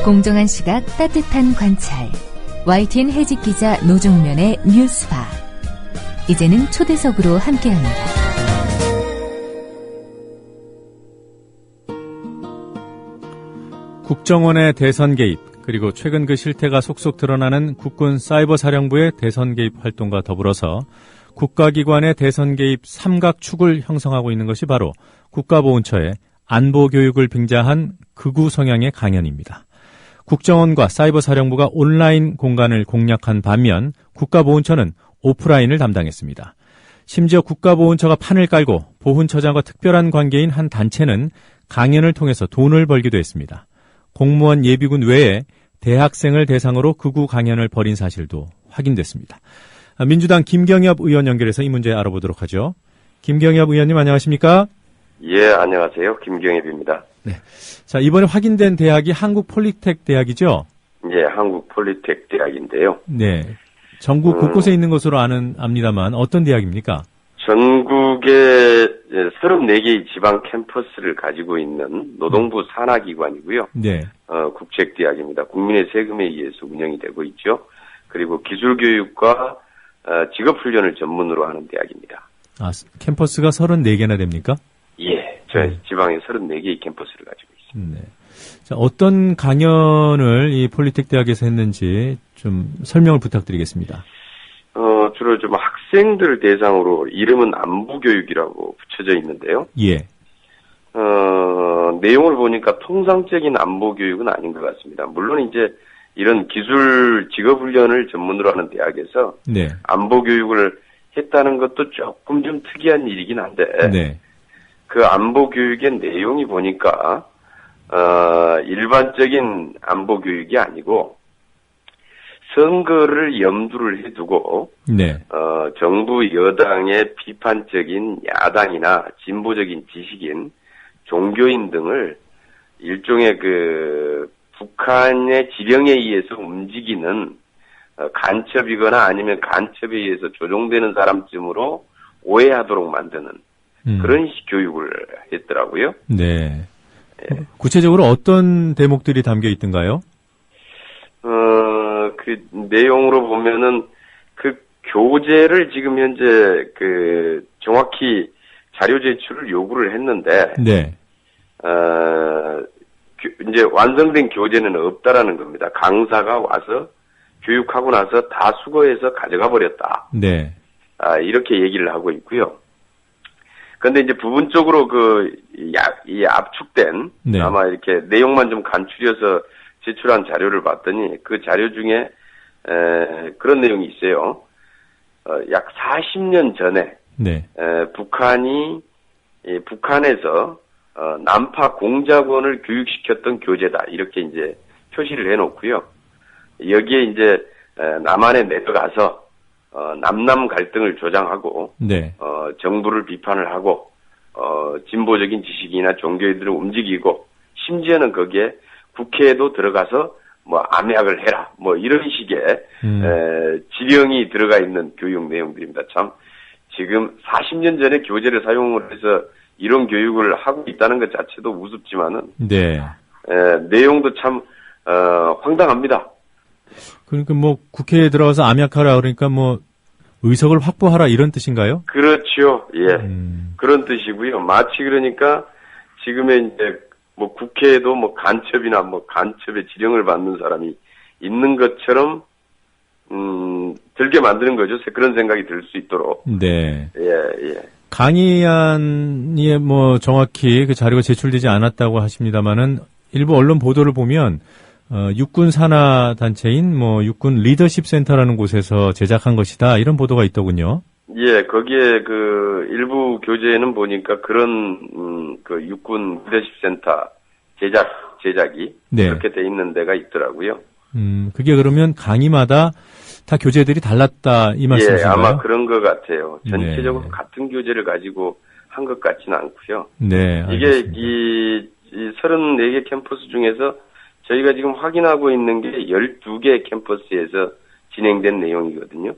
공정한 시각, 따뜻한 관찰. YTN 해직 기자 노종면의 뉴스바. 이제는 초대석으로 함께합니다. 국정원의 대선 개입, 그리고 최근 그 실태가 속속 드러나는 국군 사이버사령부의 대선 개입 활동과 더불어서 국가기관의 대선 개입 삼각축을 형성하고 있는 것이 바로 국가보훈처의 안보교육을 빙자한 극우 성향의 강연입니다. 국정원과 사이버사령부가 온라인 공간을 공략한 반면 국가보훈처는 오프라인을 담당했습니다. 심지어 국가보훈처가 판을 깔고 보훈처장과 특별한 관계인 한 단체는 강연을 통해서 돈을 벌기도 했습니다. 공무원 예비군 외에 대학생을 대상으로 극우 강연을 벌인 사실도 확인됐습니다. 민주당 김경엽 의원 연결해서 이 문제 알아보도록 하죠. 김경엽 의원님 안녕하십니까? 예, 안녕하세요. 김경엽입니다. 네. 자, 이번에 확인된 대학이 한국폴리텍 대학이죠? 예, 한국폴리텍 대학인데요. 네. 전국 곳곳에 있는 것으로 압니다만 어떤 대학입니까? 전국에 34개의 지방 캠퍼스를 가지고 있는 노동부 산하기관이고요. 네. 국책대학입니다. 국민의 세금에 의해서 운영이 되고 있죠. 그리고 기술교육과 직업훈련을 전문으로 하는 대학입니다. 아, 캠퍼스가 34개나 됩니까? 예, 저희 지방에 34개의 캠퍼스를 가지고 있습니다. 네. 자, 어떤 강연을 이 폴리텍 대학에서 했는지 좀 설명을 부탁드리겠습니다. 주로 좀 학생들 대상으로 이름은 안보교육이라고 붙여져 있는데요. 예. 내용을 보니까 통상적인 안보교육은 아닌 것 같습니다. 물론 이제 이런 기술 직업훈련을 전문으로 하는 대학에서 네. 안보교육을 했다는 것도 조금 좀 특이한 일이긴 한데, 네. 그 안보교육의 내용이 보니까, 일반적인 안보교육이 아니고, 선거를 염두를 해두고, 네. 정부 여당의 비판적인 야당이나 진보적인 지식인, 종교인 등을 일종의 북한의 지령에 의해서 움직이는 간첩이거나 아니면 간첩에 의해서 조종되는 사람쯤으로 오해하도록 만드는 그런 교육을 했더라고요. 네. 예. 구체적으로 어떤 대목들이 담겨 있던가요? 그 내용으로 보면은 그 교재를 지금 현재 정확히 자료 제출을 요구를 했는데, 네. 이제 완성된 교재는 없다라는 겁니다. 강사가 와서 교육하고 나서 다 수거해서 가져가 버렸다. 네. 이렇게 얘기를 하고 있고요. 근데 이제 부분적으로 이 압축된, 네. 아마 이렇게 내용만 좀 간추려서 제출한 자료를 봤더니 그 자료 중에, 그런 내용이 있어요. 약 40년 전에, 네. 북한에서 남파 공작원을 교육시켰던 교재다. 이렇게 이제 표시를 해놓고요. 여기에 이제 남한에 내려가서 남남 갈등을 조장하고, 네. 정부를 비판을 하고, 진보적인 지식이나 종교인들을 움직이고, 심지어는 거기에 국회에도 들어가서 암약을 해라. 이런 식의 지령이 들어가 있는 교육 내용들입니다. 참 지금 40년 전에 교재를 사용을 해서 이런 교육을 하고 있다는 것 자체도 우습지만은, 네. 내용도 참 황당합니다. 그러니까 국회에 들어가서 암약하라 그러니까 의석을 확보하라 이런 뜻인가요? 그렇죠. 예. 그런 뜻이고요. 마치 그러니까 지금의 이제 국회에도 간첩이나 간첩의 지령을 받는 사람이 있는 것처럼 들게 만드는 거죠. 그런 생각이 들 수 있도록. 네. 예. 강의안이 정확히 그 자료가 제출되지 않았다고 하십니다만은 일부 언론 보도를 보면 육군 산하 단체인 육군 리더십 센터라는 곳에서 제작한 것이다 이런 보도가 있더군요. 예, 거기에 일부 교재에는 보니까 그런 육군 리더십 센터 제작이 네. 그렇게 돼 있는 데가 있더라고요. 그게 그러면 강의마다 다 교재들이 달랐다 이 말씀이신가요? 예, 아마 그런 것 같아요. 전체적으로 네. 같은 교재를 가지고 한 것 같지는 않고요. 네, 알겠습니다. 이게 이 34개 캠퍼스 중에서 저희가 지금 확인하고 있는 게 12개 캠퍼스에서 진행된 내용이거든요.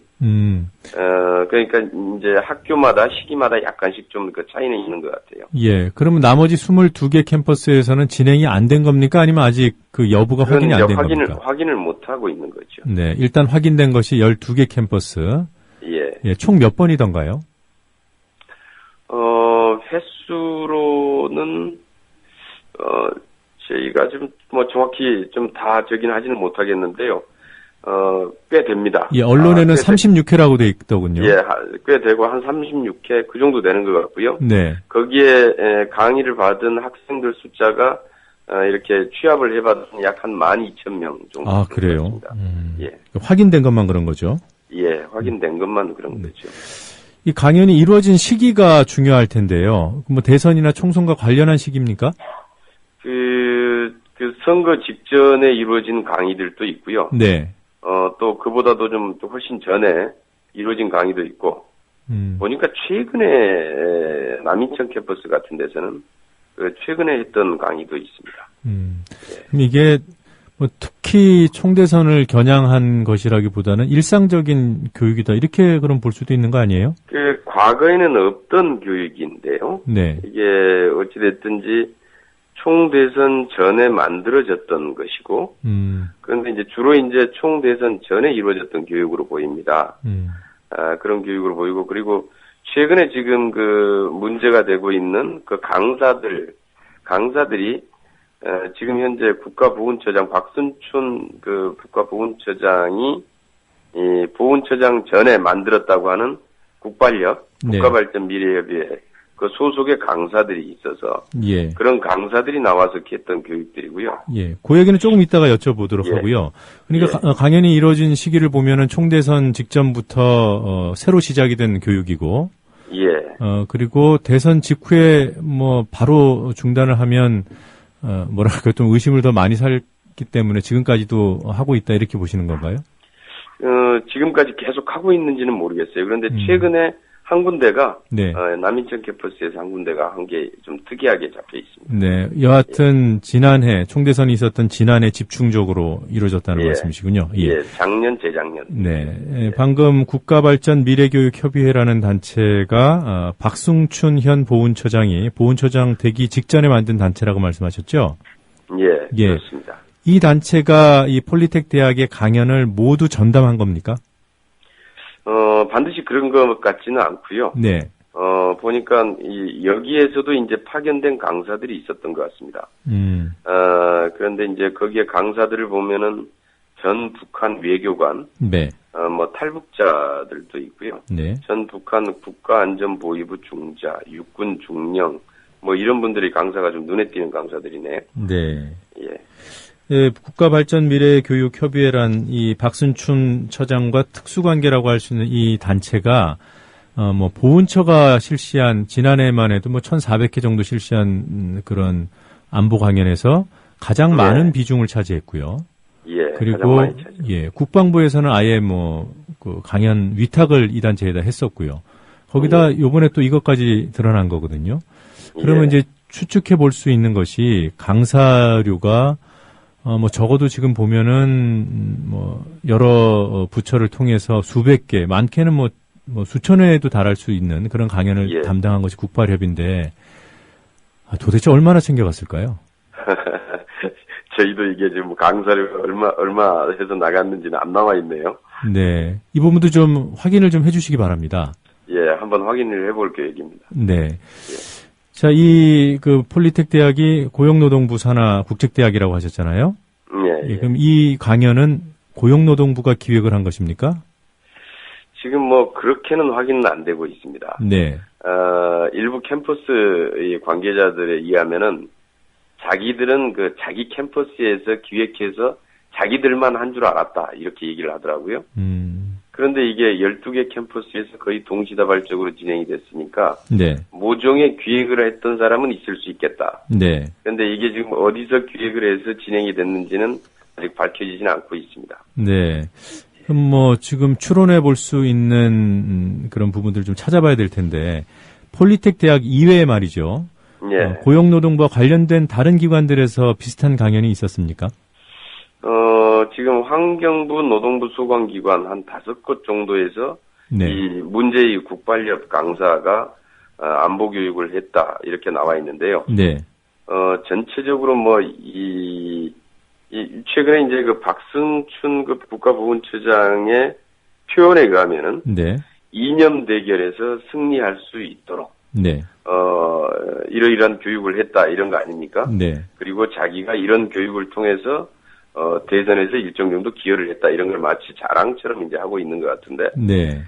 그러니까 이제 학교마다 시기마다 약간씩 좀 그 차이는 있는 것 같아요. 예. 그러면 나머지 22개 캠퍼스에서는 진행이 안 된 겁니까? 아니면 아직 그 여부가 확인이 안 된 겁니까? 확인을 못 하고 있는 거죠. 네. 일단 확인된 것이 12개 캠퍼스. 예. 예. 총 몇 번이던가요? 횟수로는 저희가 좀 뭐 정확히 좀 다 저기는 하지는 못하겠는데요. 꽤 됩니다. 예, 언론에는 36회라고 돼 있더군요. 예, 꽤 되고 한 36회 그 정도 되는 것 같고요. 네. 거기에 강의를 받은 학생들 숫자가 이렇게 취합을 해봤더니 약 한 12,000명 정도. 아, 그래요? 예. 확인된 것만 그런 거죠? 예, 확인된 것만 그런 거죠. 이 강연이 이루어진 시기가 중요할 텐데요. 뭐 대선이나 총선과 관련한 시기입니까? 그 선거 직전에 이루어진 강의들도 있고요. 네. 또 그보다도 좀 훨씬 전에 이루어진 강의도 있고, 보니까 최근에 남인천 캠퍼스 같은 데서는 최근에 했던 강의도 있습니다. 예. 그럼 이게 뭐 특히 총대선을 겨냥한 것이라기보다는 일상적인 교육이다 이렇게 그럼 볼 수도 있는 거 아니에요? 과거에는 없던 교육인데요. 네. 이게 어찌됐든지 총대선 전에 만들어졌던 것이고, 그런데 이제 주로 이제 총대선 전에 이루어졌던 교육으로 보입니다. 그런 교육으로 보이고, 그리고 최근에 지금 그 문제가 되고 있는 그 강사들이 지금 현재 국가보훈처장 박순춘 그 국가보훈처장이 이 보훈처장 전에 만들었다고 하는 국발협, 네. 국가발전 미래협의회 그 소속의 강사들이 있어서 예. 그런 강사들이 나와서 했던 교육들이고요. 예, 그 얘기는 조금 이따가 여쭤보도록 하고요. 그러니까 강연이 이루어진 시기를 보면은 총대선 직전부터 새로 시작이 된 교육이고, 예. 그리고 대선 직후에 뭐 바로 중단을 하면 뭐랄까 좀 의심을 더 많이 살기 때문에 지금까지도 하고 있다 이렇게 보시는 건가요? 지금까지 계속 하고 있는지는 모르겠어요. 그런데 최근에 한 군데가 네. 남인천 캠퍼스에서 한 군데가 한 게 좀 특이하게 잡혀 있습니다. 네, 여하튼 지난해 총대선이 있었던 지난해 집중적으로 이루어졌다는 말씀이시군요. 예, 작년, 재작년. 네, 방금 국가발전 미래교육협의회라는 단체가 박승춘 현 보훈처장이 보훈처장 되기 직전에 만든 단체라고 말씀하셨죠? 예, 그렇습니다. 이 단체가 이 폴리텍 대학의 강연을 모두 전담한 겁니까? 반드시 그런 것 같지는 않고요. 네. 보니까 여기에서도 이제 파견된 강사들이 있었던 것 같습니다. 그런데 이제 거기에 강사들을 보면은 전 북한 외교관, 네. 뭐 탈북자들도 있고요. 네. 전 북한 국가안전보위부 중자, 육군 중령, 뭐 이런 분들이 강사가 좀 눈에 띄는 강사들이네요. 네. 예. 네, 국가발전미래교육협의회란 이 박순춘 처장과 특수관계라고 할 수 있는 이 단체가 뭐 보훈처가 실시한 지난해만 해도 뭐 1,400회 정도 실시한 그런 안보 강연에서 가장 많은 비중을 차지했고요. 예. 그리고 국방부에서는 아예 뭐 그 강연 위탁을 이 단체에다 했었고요. 거기다 요번에 또 이것까지 드러난 거거든요. 그러면 이제 추측해 볼 수 있는 것이 강사료가 뭐 적어도 지금 보면은 뭐 여러 부처를 통해서 수백 개, 많게는 뭐 수천 회에도 달할 수 있는 그런 강연을 담당한 것이 국발협인데 도대체 얼마나 챙겨갔을까요? 저희도 이게 지금 강사료 얼마 해서 나갔는지는 안 나와 있네요. 네, 이 부분도 좀 확인을 좀 해주시기 바랍니다. 예, 한번 확인을 해볼 계획입니다. 네. 자, 이 그 폴리텍 대학이 고용노동부 산하 국책대학이라고 하셨잖아요. 예. 그럼 이 강연은 고용노동부가 기획을 한 것입니까? 지금 뭐 그렇게는 확인은 안 되고 있습니다. 네. 일부 캠퍼스 관계자들에 의하면은 자기들은 그 자기 캠퍼스에서 기획해서 자기들만 한 줄 알았다 이렇게 얘기를 하더라고요. 그런데 이게 12개 캠퍼스에서 거의 동시다발적으로 진행이 됐으니까 네. 모종의 기획을 했던 사람은 있을 수 있겠다. 네. 그런데 이게 지금 어디서 기획을 해서 진행이 됐는지는 아직 밝혀지지는 않고 있습니다. 네. 그럼 뭐 지금 추론해 볼 수 있는 그런 부분들 좀 찾아봐야 될 텐데 폴리텍 대학 이외에 말이죠. 예. 고용노동부와 관련된 다른 기관들에서 비슷한 강연이 있었습니까? 지금 환경부, 노동부 소관기관 한 5곳 정도에서 네. 이 문제의 국발협 강사가 안보교육을 했다 이렇게 나와 있는데요. 네. 전체적으로 최근에 이제 그 박승춘 그 국가보훈처장의 표현에 의하면은 네. 이념 대결에서 승리할 수 있도록 네. 이러이러한 교육을 했다 이런 거 아닙니까? 네. 그리고 자기가 이런 교육을 통해서 대선에서 일정 정도 기여를 했다 이런 걸 마치 자랑처럼 이제 하고 있는 것 같은데. 네.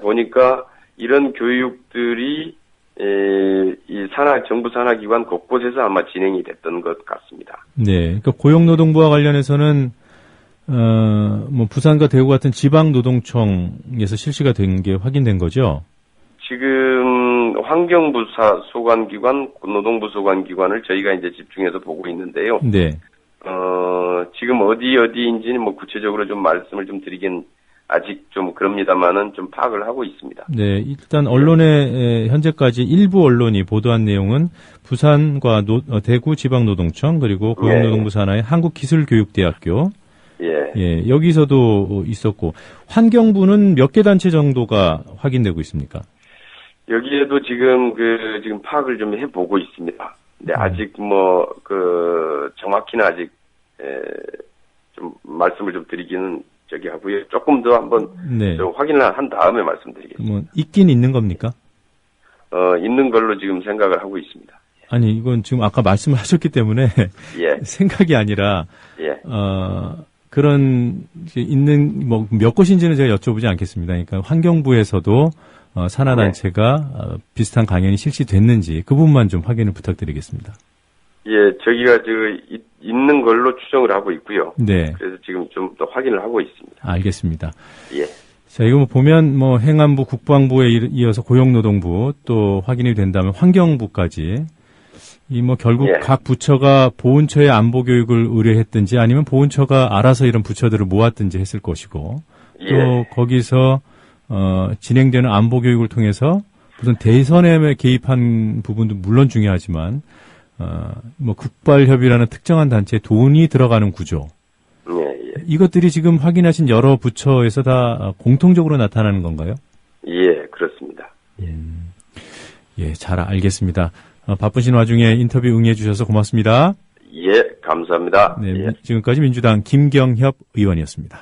보니까 이런 교육들이 이 정부 산하기관 곳곳에서 아마 진행이 됐던 것 같습니다. 네. 그러니까 고용노동부와 관련해서는 뭐 부산과 대구 같은 지방노동청에서 실시가 된 게 확인된 거죠? 지금 환경부 소관기관, 노동부 소관기관을 저희가 이제 집중해서 보고 있는데요. 네. 지금 어디인지는 뭐 구체적으로 좀 말씀을 좀 드리긴 아직 좀 그럽니다만은 좀 파악을 하고 있습니다. 네, 일단 언론에 현재까지 일부 언론이 보도한 내용은 부산과 대구 지방노동청 그리고 고용노동부 산하의 한국기술교육대학교 예, 여기서도 있었고 환경부는 몇 개 단체 정도가 확인되고 있습니까? 여기에도 지금 파악을 좀 해보고 있습니다. 근데 아직 정확히는 아직 좀 말씀을 좀 드리기는 하고요. 조금 더 한번 네. 확인을 한 다음에 말씀드리겠습니다. 뭐 있긴 있는 겁니까? 있는 걸로 지금 생각을 하고 있습니다. 아니 이건 지금 아까 말씀을 하셨기 때문에 예. 생각이 아니라 예. 그런 있는 뭐 몇 곳인지는 제가 여쭤보지 않겠습니다. 그러니까 환경부에서도 산하단체가 비슷한 강연이 실시됐는지 그 부분만 좀 확인을 부탁드리겠습니다. 예, 저기가 있는 걸로 추정을 하고 있고요. 네. 그래서 지금 좀 더 확인을 하고 있습니다. 알겠습니다. 예. 자, 이거 보면 행안부, 국방부에 이어서 고용노동부 또 확인이 된다면 환경부까지 결국 예. 각 부처가 보훈처의 안보 교육을 의뢰했든지 아니면 보훈처가 알아서 이런 부처들을 모았든지 했을 것이고 또 예. 거기서 진행되는 안보 교육을 통해서 무슨 대선에 개입한 부분도 물론 중요하지만 국발협이라는 특정한 단체에 돈이 들어가는 구조. 예. 이것들이 지금 확인하신 여러 부처에서 다 공통적으로 나타나는 건가요? 예, 그렇습니다. 예, 잘 알겠습니다. 바쁘신 와중에 인터뷰 응해 주셔서 고맙습니다. 예, 감사합니다. 네, 예. 지금까지 민주당 김경협 의원이었습니다.